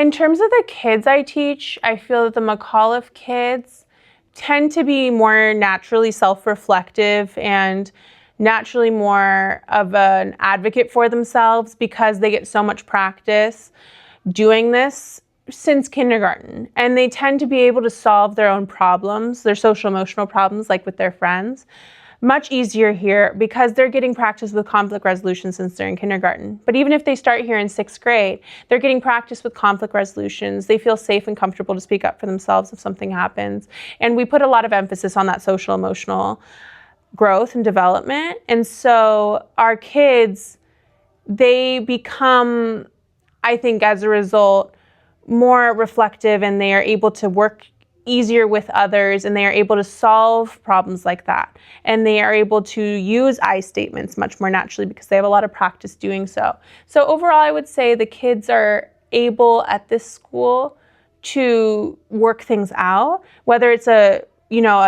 In terms of the kids I teach, I feel that the McAuliffe kids tend to be more naturally self-reflective and naturally more of an advocate for themselves because they get so much practice doing this since kindergarten. And they tend to be able to solve their own problems, their social emotional problems, like with their friends, much easier here because they're getting practice with conflict resolution since they're in kindergarten. But even if they start here in 6th grade, they're getting practice with conflict resolutions. They feel safe and comfortable to speak up for themselves if something happens. And we put a lot of emphasis on that social emotional growth and development. And so our kids, they become, I think as a result, more reflective, and they are able to work easier with others, and they are able to solve problems like that. And they are able to use I statements much more naturally because they have a lot of practice doing so. So overall, I would say the kids are able at this school to work things out, whether it's a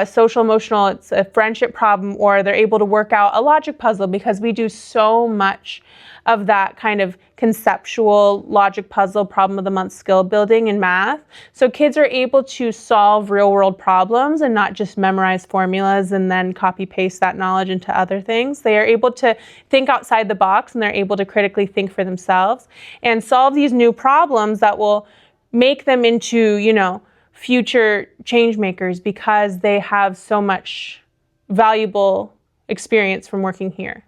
social emotional, it's a friendship problem, or they're able to work out a logic puzzle because we do so much of that kind of conceptual logic puzzle problem of the month skill building in math. So kids are able to solve real world problems and not just memorize formulas and then copy paste that knowledge into other things. They are able to think outside the box, and they're able to critically think for themselves and solve these new problems that will make them into, future change makers because they have so much valuable experience from working here.